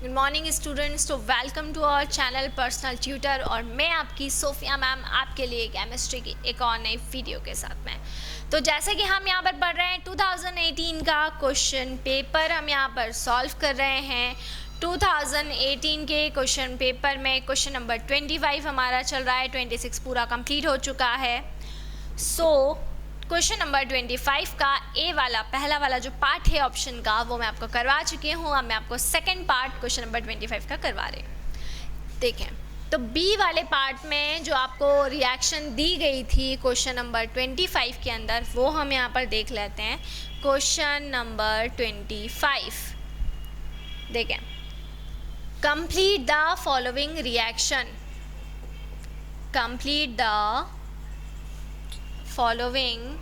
Good morning students, तो welcome to our channel personal tutor. और मैं आपकी सोफिया मैम आपके लिए केमिस्ट्री की एक और नई वीडियो के साथ में। तो जैसे कि हम यहाँ पर पढ़ रहे हैं 2018 का क्वेश्चन पेपर हम यहाँ पर सॉल्व कर रहे हैं। 2018 के क्वेश्चन पेपर में क्वेश्चन नंबर 25 हमारा चल रहा है, 26 पूरा कंप्लीट हो चुका है। क्वेश्चन नंबर 25 का ए वाला पहला वाला जो पार्ट है ऑप्शन का वो मैं आपको करवा चुकी हूँ। अब मैं आपको सेकंड पार्ट क्वेश्चन नंबर 25 का करवा रही हूँ। देखें तो बी वाले पार्ट में जो आपको रिएक्शन दी गई थी क्वेश्चन नंबर 25 के अंदर, वो हम यहाँ पर देख लेते हैं। क्वेश्चन नंबर 25 देखें, complete the following reaction, complete the following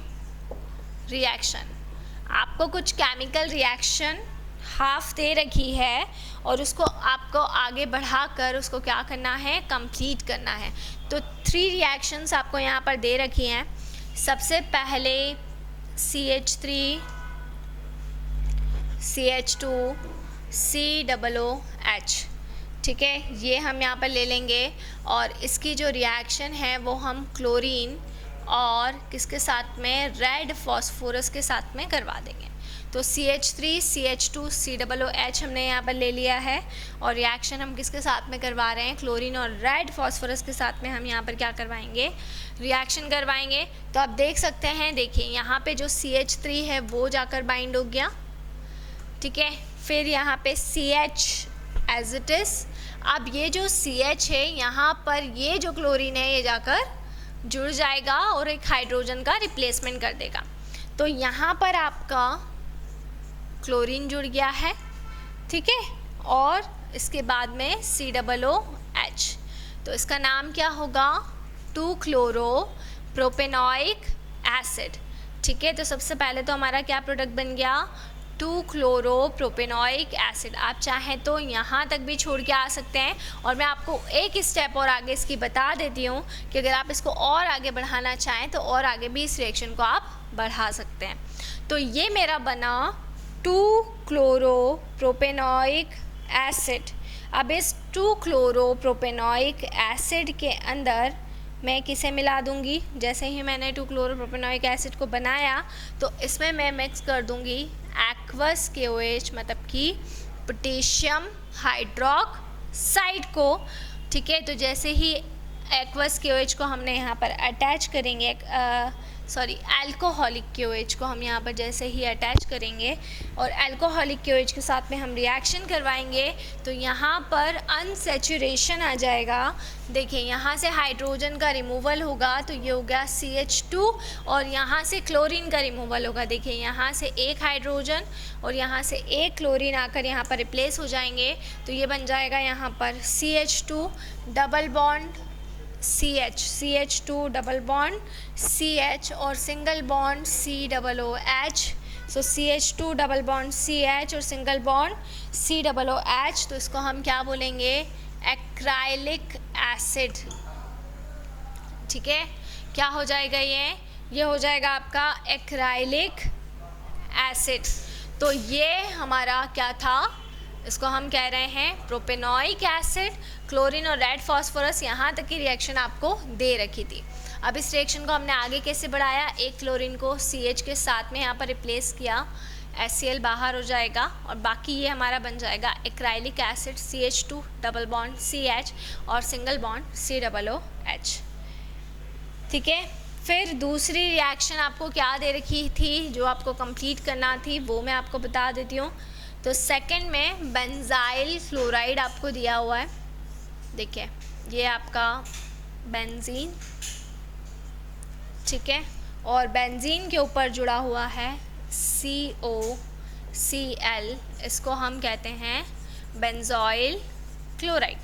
reaction. आपको कुछ केमिकल रिएक्शन हाफ दे रखी है और उसको आपको आगे बढ़ाकर उसको क्या करना है, कंप्लीट करना है। तो 3 रिएक्शंस आपको यहाँ पर दे रखी हैं। सबसे पहले CH3 CH2 COOH, ठीक है, ये हम यहाँ पर ले लेंगे और इसकी जो रिएक्शन है वो हम क्लोरीन और किसके साथ में, रेड फॉस्फोरस के साथ में करवा देंगे। तो CH3 CH2 COOH हमने यहाँ पर ले लिया है और रिएक्शन हम किसके साथ में करवा रहे हैं, क्लोरीन और रेड फॉस्फोरस के साथ में हम यहाँ पर क्या करवाएंगे, रिएक्शन करवाएंगे। तो आप देख सकते हैं, देखिए यहाँ पे जो CH3 है वो जाकर बाइंड हो गया, ठीक है। फिर यहाँ पे CH एज इट इज़। अब ये जो CH है यहाँ पर ये जो क्लोरीन है ये जाकर जुड़ जाएगा और एक हाइड्रोजन का रिप्लेसमेंट कर देगा। तो यहाँ पर आपका क्लोरीन जुड़ गया है, ठीक है, और इसके बाद में COOH। तो इसका नाम क्या होगा, 2-क्लोरो-प्रोपेनॉइक एसिड, ठीक है। तो सबसे पहले तो हमारा क्या प्रोडक्ट बन गया, 2-क्लोरो-प्रोपेनॉइक एसिड। आप चाहें तो यहाँ तक भी छोड़ के आ सकते हैं और मैं आपको एक स्टेप और आगे इसकी बता देती हूँ कि अगर आप इसको और आगे बढ़ाना चाहें तो और आगे भी इस रिएक्शन को आप बढ़ा सकते हैं। तो ये मेरा बना 2-क्लोरो-प्रोपेनॉइक एसिड। अब इस 2-क्लोरो-प्रोपेनॉइक एसिड के अंदर मैं किसे मिला दूंगी, जैसे ही मैंने 2-क्लोरो-प्रोपेनॉइक एसिड को बनाया तो इसमें मैं मिक्स कर दूंगी एक्वस KOH, मतलब कि पोटेशियम हाइड्रोक्साइड को, ठीक है। तो जैसे ही एक्वस KOH को हमने यहाँ पर अटैच करेंगे, अल्कोहलिक KOH को हम यहाँ पर जैसे ही अटैच करेंगे और अल्कोहलिक KOH के साथ में हम रिएक्शन करवाएंगे तो यहाँ पर अनसैचुरेशन आ जाएगा। देखिए यहाँ से हाइड्रोजन का रिमूवल होगा तो ये हो गया CH2 और यहाँ से क्लोरीन का रिमूवल होगा। देखिए यहाँ से एक हाइड्रोजन और यहाँ से एक क्लोरीन आकर यहाँ पर रिप्लेस हो जाएंगे तो ये बन जाएगा यहाँ पर CH2 double bond CH2 double bond CH और सिंगल बॉन्ड COOH। सो CH2 डबल बॉन्ड CH और सिंगल बॉन्ड COOH। तो इसको हम क्या बोलेंगे, एक्राइलिक एसिड, ठीक है। क्या हो जाएगा, ये हो जाएगा आपका एक्राइलिक एसिड। तो ये हमारा क्या था, इसको हम कह रहे हैं प्रोपेनॉइक एसिड। क्लोरीन और रेड फॉस्फोरस यहाँ तक की रिएक्शन आपको दे रखी थी। अब इस रिएक्शन को हमने आगे कैसे बढ़ाया, एक क्लोरीन को CH के साथ में यहाँ पर रिप्लेस किया, HCl बाहर हो जाएगा और बाकी ये हमारा बन जाएगा acrylic acid, CH2 double bond CH और सिंगल बॉन्ड COOH, ठीक है। फिर दूसरी रिएक्शन आपको क्या दे रखी थी, जो आपको कंप्लीट करना थी वो मैं आपको बता देती हूँ। तो सेकंड में बेंजाइल फ्लोराइड आपको दिया हुआ है, देखिए ये आपका बेंजीन, ठीक है, और बेंजीन के ऊपर जुड़ा हुआ है COCl, इसको हम कहते हैं बेंजोइल क्लोराइड।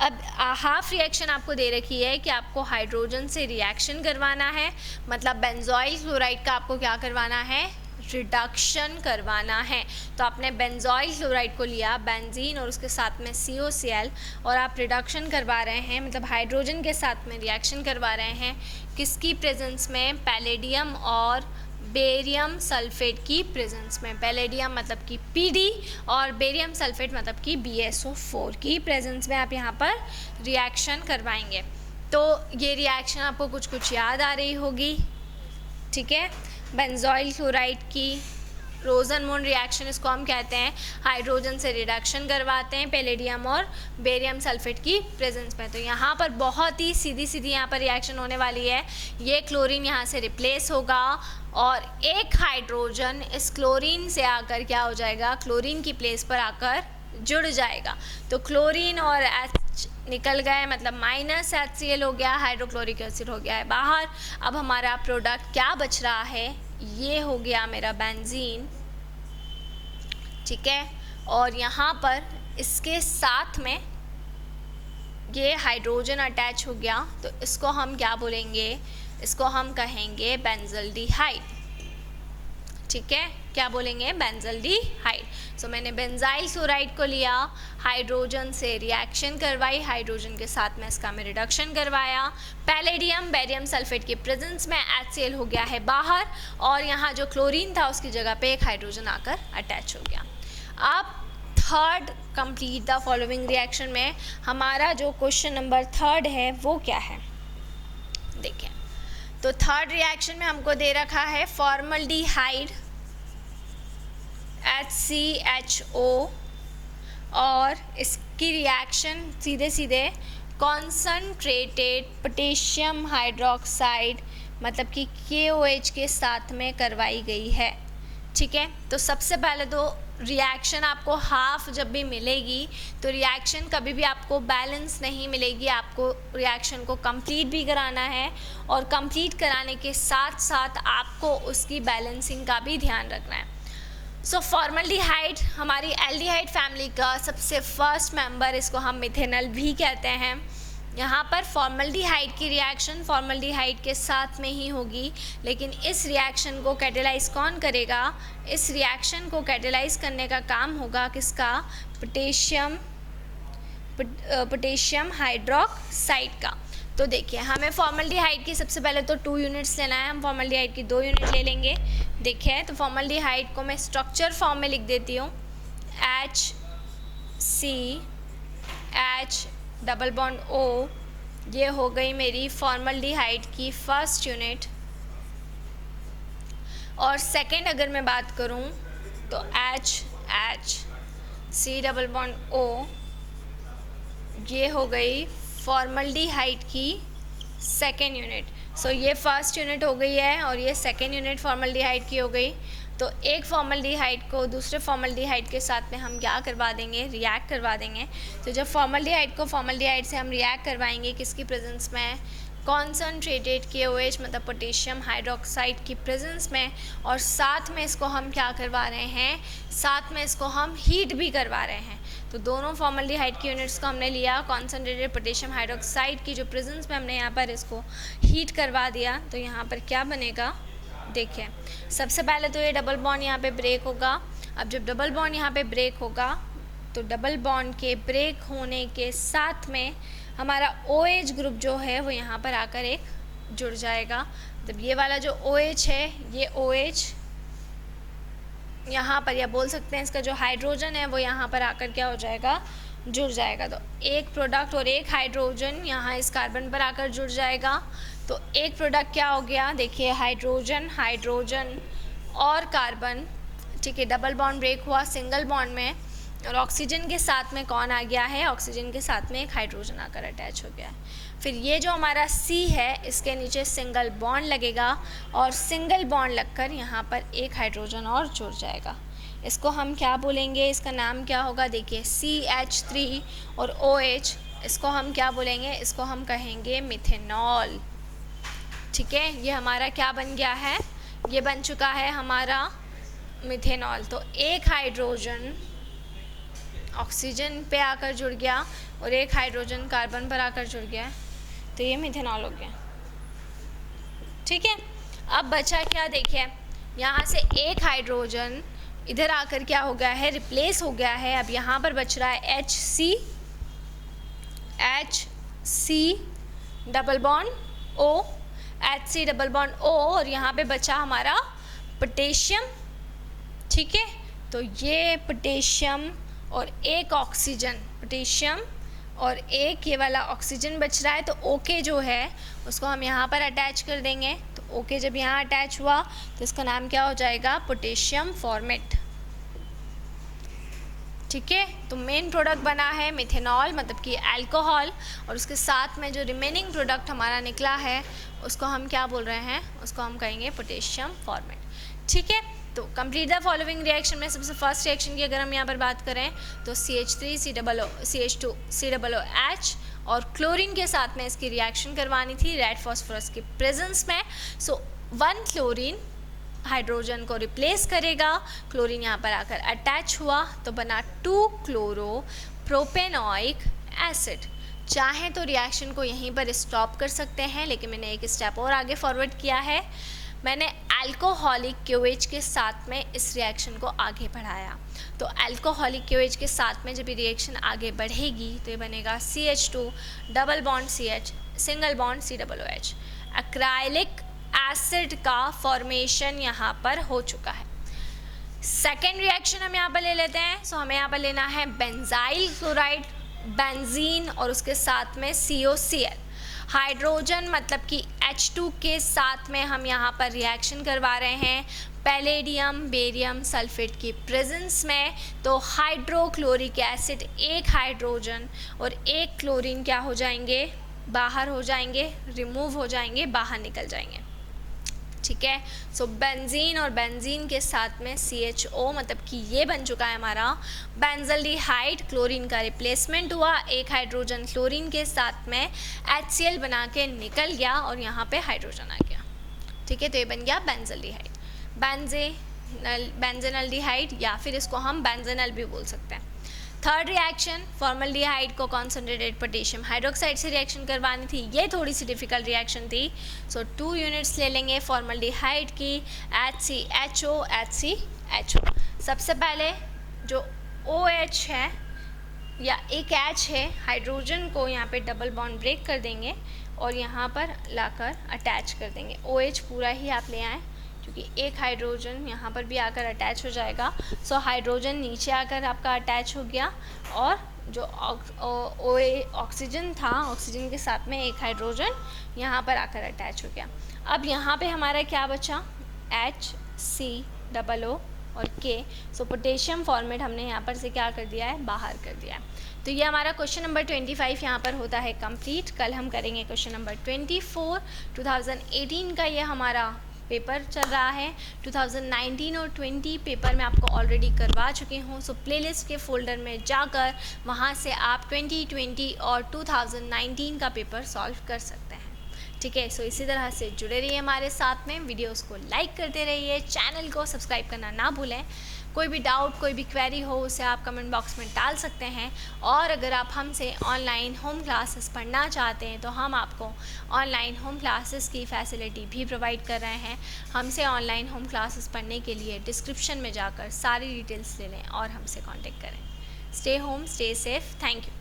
अब हाफ रिएक्शन आपको दे रखी है कि आपको हाइड्रोजन से रिएक्शन करवाना है, मतलब बेंजोइल क्लोराइड का आपको क्या करवाना है, रिडक्शन करवाना है। तो आपने बेंजोइल क्लोराइड को लिया, बेंजीन और उसके साथ में COCl, और आप रिडक्शन करवा रहे हैं, मतलब हाइड्रोजन के साथ में रिएक्शन करवा रहे हैं, किसकी प्रेजेंस में, पैलेडियम और बेरियम सल्फेट की प्रेजेंस में, पैलेडियम मतलब कि Pd और बेरियम सल्फेट मतलब कि BSO4 की प्रेजेंस में आप यहाँ पर रिएक्शन करवाएंगे। तो ये रिएक्शन आपको कुछ कुछ याद आ रही होगी, ठीक है। बेंजोइल क्लोराइड की रोजन-मून रिएक्शन इसको हम कहते हैं, हाइड्रोजन से रिडक्शन करवाते हैं पैलेडियम और बेरियम सल्फेट की प्रेजेंस में। तो यहाँ पर बहुत ही सीधी सीधी यहाँ पर रिएक्शन होने वाली है। ये क्लोरीन यहाँ से रिप्लेस होगा और एक हाइड्रोजन इस क्लोरीन से आकर क्या हो जाएगा, क्लोरीन की प्लेस पर आकर जुड़ जाएगा। तो क्लोरीन और H निकल गए, मतलब माइनस HCl हो गया, हाइड्रोक्लोरिक एसिड हो गया है बाहर। अब हमारा प्रोडक्ट क्या बच रहा है, ये हो गया मेरा बेंजीन, ठीक है। और यहाँ पर इसके साथ में ये हाइड्रोजन अटैच हो गया, तो इसको हम क्या बोलेंगे, इसको हम कहेंगे बेंजल्डिहाइड, ठीक है। क्या बोलेंगे, बेंजल्डिहाइड। सो मैंने बेंजाइल क्लोराइड को लिया, हाइड्रोजन से रिएक्शन करवाई, हाइड्रोजन के साथ में इसका मैं रिडक्शन करवाया, पैलेडियम बेरियम सल्फेट की प्रेजेंस में HCl हो गया है बाहर और यहाँ जो क्लोरीन था उसकी जगह पे एक हाइड्रोजन आकर अटैच हो गया। अब third complete the following reaction में हमारा जो क्वेश्चन नंबर 3 है वो क्या है, देखें। तो थर्ड रिएक्शन में हमको दे रखा है फॉर्मल्डिहाइड HCHO और इसकी रिएक्शन सीधे सीधे कॉन्सनट्रेटेड पोटेशियम हाइड्रोक्साइड मतलब कि KOH के साथ में करवाई गई है, ठीक है। तो सबसे पहले तो रिएक्शन आपको हाफ जब भी मिलेगी तो रिएक्शन कभी भी आपको बैलेंस नहीं मिलेगी, आपको रिएक्शन को कंप्लीट भी कराना है और कंप्लीट कराने के साथ साथ आपको उसकी बैलेंसिंग का भी ध्यान रखना है। सो फॉर्मल्डिहाइड हमारी एल्डिहाइड फैमिली का सबसे फर्स्ट मेंबर, इसको हम मिथेनॉल भी कहते हैं। यहाँ पर फॉर्मल्डिहाइड की रिएक्शन फॉर्मल्डिहाइड के साथ में ही होगी, लेकिन इस रिएक्शन को कैटेलाइज कौन करेगा, इस रिएक्शन को कैटेलाइज करने का काम होगा किसका, पोटेशियम हाइड्रोक्साइड का। तो देखिए हमें फॉर्मल्डिहाइड की सबसे पहले तो 2 यूनिट्स लेना है, हम फॉर्मल्डिहाइड की 2 यूनिट ले लेंगे। देखिए तो फॉर्मल्डिहाइड को मैं स्ट्रक्चर फॉर्म में लिख देती हूँ, HCH डबल बॉन्ड O, ये हो गई मेरी फॉर्मल्डिहाइड की फर्स्ट यूनिट। और सेकंड अगर मैं बात करूं तो HC डबल बॉन्ड O, ये हो गई फॉर्मल्डिहाइड की सेकंड यूनिट। सो ये फर्स्ट यूनिट हो गई है और ये सेकंड यूनिट फॉर्मल्डिहाइड की हो गई। तो एक फॉर्मल्डिहाइड को दूसरे फॉर्मल्डिहाइड के साथ में हम क्या करवा देंगे, रिएक्ट करवा देंगे। तो जब फॉर्मल्डिहाइड को फॉर्मल्डिहाइड से हम रिएक्ट करवाएंगे किसकी प्रेजेंस में, कॉन्सनट्रेटेड KOH मतलब पोटेशियम हाइड्रोक्साइड की प्रेजेंस में, और साथ में इसको हम क्या करवा रहे हैं, साथ में इसको हम हीट भी करवा रहे हैं। तो दोनों फॉर्मल्डिहाइड की यूनिट्स को हमने लिया, कॉन्सनट्रेटेड पोटेशियम हाइड्रोक्साइड की जो प्रेजेंस में हमने यहाँ पर इसको हीट करवा दिया। तो यहाँ पर क्या बनेगा, देखिए सबसे पहले तो ये डबल बॉन्ड यहाँ पे ब्रेक होगा। अब जब डबल बॉन्ड यहाँ पे ब्रेक होगा तो डबल बॉन्ड के ब्रेक होने के साथ में हमारा OH ग्रुप जो है वो यहाँ पर आकर एक जुड़ जाएगा। तब ये वाला जो OH है, ये OH यहाँ पर, या बोल सकते हैं इसका जो हाइड्रोजन है वो यहाँ पर आकर क्या हो जाएगा, जुड़ जाएगा। तो एक प्रोडक्ट और एक हाइड्रोजन यहाँ इस कार्बन पर आकर जुड़ जाएगा। तो एक प्रोडक्ट क्या हो गया, देखिए हाइड्रोजन, हाइड्रोजन और कार्बन, ठीक है। डबल बॉन्ड ब्रेक हुआ सिंगल बॉन्ड में और ऑक्सीजन के साथ में कौन आ गया है, ऑक्सीजन के साथ में एक हाइड्रोजन आकर अटैच हो गया है। फिर ये जो हमारा C है इसके नीचे सिंगल बॉन्ड लगेगा और सिंगल बॉन्ड लगकर यहाँ पर एक हाइड्रोजन और जुड़ जाएगा। इसको हम क्या बोलेंगे, इसका नाम क्या होगा, देखिए CH3 और OH, इसको हम क्या बोलेंगे, इसको हम कहेंगे मिथेनॉल, ठीक है। ये हमारा क्या बन गया है, ये बन चुका है हमारा मिथेनॉल। तो एक हाइड्रोजन ऑक्सीजन पे आकर जुड़ गया और एक हाइड्रोजन कार्बन पर आकर जुड़ गया, तो ये मिथेनॉल हो गया, ठीक है। अब बचा क्या, देखिए यहाँ से एक हाइड्रोजन इधर आकर क्या हो गया है, रिप्लेस हो गया है। अब यहाँ पर बच रहा है HC double bond O, HC double bond O, और यहाँ पे बचा हमारा पोटेशियम, ठीक है। तो ये पोटेशियम और एक ऑक्सीजन, पोटेशियम और एक ये वाला ऑक्सीजन बच रहा है, तो ओके जो है उसको हम यहाँ पर अटैच कर देंगे। तो ओके जब यहाँ अटैच हुआ तो इसका नाम क्या हो जाएगा, पोटेशियम फॉर्मेट, ठीक है। तो मेन प्रोडक्ट बना है मिथेनॉल, मतलब कि अल्कोहल, और उसके साथ में जो रिमेनिंग प्रोडक्ट हमारा निकला है उसको हम क्या बोल रहे हैं, उसको हम कहेंगे पोटेशियम फॉर्मेट, ठीक है। तो कंप्लीट द फॉलोइंग रिएक्शन में सबसे फर्स्ट रिएक्शन की अगर हम यहाँ पर बात करें तो CH3COOH और क्लोरीन के साथ में इसकी रिएक्शन करवानी थी रेड फॉस्फोरस की प्रेजेंस में। सो 1 क्लोरीन हाइड्रोजन को रिप्लेस करेगा, क्लोरीन यहाँ पर आकर अटैच हुआ तो बना 2 क्लोरो प्रोपेनॉइक एसिड। चाहे तो रिएक्शन को यहीं पर स्टॉप कर सकते हैं, लेकिन मैंने एक स्टेप और आगे फॉरवर्ड किया है, मैंने अल्कोहलिक क्यूएच के साथ में इस रिएक्शन को आगे बढ़ाया। तो अल्कोहलिक क्यूएच के साथ में जब ये रिएक्शन आगे बढ़ेगी तो ये बनेगा CH2 double bond CH single bond COOH। Acrylic acid का फॉर्मेशन यहाँ पर हो चुका है। सेकेंड रिएक्शन हम यहाँ पर ले लेते हैं। सो हमें यहाँ पर लेना है बेंजाइल क्लोराइड, बेंजीन और उसके साथ में COCl। हाइड्रोजन मतलब कि H2 के साथ में हम यहाँ पर रिएक्शन करवा रहे हैं पैलेडियम बेरियम सल्फेट की प्रेजेंस में। तो हाइड्रोक्लोरिक एसिड, एक हाइड्रोजन और एक क्लोरीन क्या हो जाएंगे, बाहर हो जाएंगे, रिमूव हो जाएंगे, बाहर निकल जाएंगे, ठीक है। सो बेंजीन और बेंजीन के साथ में CHO, मतलब कि ये बन चुका है हमारा बेंजल्डिहाइड, क्लोरीन का रिप्लेसमेंट हुआ, एक हाइड्रोजन क्लोरीन के साथ में HCl बना के निकल गया और यहाँ पे हाइड्रोजन आ गया, ठीक है। तो ये बन गया बेंजल्डिहाइड, बेंजेनल्डिहाइड, या फिर इसको हम बेंजेनल भी बोल सकते हैं। थर्ड रिएक्शन, फॉर्मल्डिहाइड को कॉन्सेंट्रेटेड पोटेशियम हाइड्रोक्साइड से रिएक्शन करवानी थी, ये थोड़ी सी डिफिकल्ट रिएक्शन थी। सो 2 यूनिट्स ले लेंगे फॉर्मल्डिहाइड की, HCHO। सबसे पहले जो OH है या एक H है, हाइड्रोजन को यहाँ पे डबल बॉन्ड ब्रेक कर देंगे और यहाँ पर लाकर अटैच कर देंगे। OH पूरा ही आप ले आएँ क्योंकि एक हाइड्रोजन यहाँ पर भी आकर अटैच हो जाएगा। सो हाइड्रोजन नीचे आकर आपका अटैच हो गया और जो ऑक्सीजन था, ऑक्सीजन के साथ में एक हाइड्रोजन यहाँ पर आकर अटैच हो गया। अब यहाँ पे हमारा क्या बचा, HCOO और K। सो पोटेशियम फॉर्मेट हमने यहाँ पर से क्या कर दिया है, बाहर कर दिया है। तो ये हमारा क्वेश्चन नंबर 25 यहाँ पर होता है कंप्लीट। कल हम करेंगे क्वेश्चन नंबर 24। 2018 का ये हमारा पेपर चल रहा है। 2019 और 20 पेपर मैं आपको ऑलरेडी करवा चुकी हूँ। सो प्लेलिस्ट के फोल्डर में जाकर वहाँ से आप 2020 और 2019 का पेपर सॉल्व कर सकते हैं, ठीक है। सो इसी तरह से जुड़े रहिए हमारे साथ में, वीडियोस को लाइक करते रहिए, चैनल को सब्सक्राइब करना ना भूलें। कोई भी डाउट, कोई भी क्वेरी हो उसे आप कमेंट बॉक्स में डाल सकते हैं। और अगर आप हमसे ऑनलाइन होम क्लासेस पढ़ना चाहते हैं तो हम आपको ऑनलाइन होम क्लासेस की फैसिलिटी भी प्रोवाइड कर रहे हैं। हमसे ऑनलाइन होम क्लासेस पढ़ने के लिए डिस्क्रिप्शन में जाकर सारी डिटेल्स ले लें और हमसे कांटेक्ट करें। Stay home, stay safe, thank you.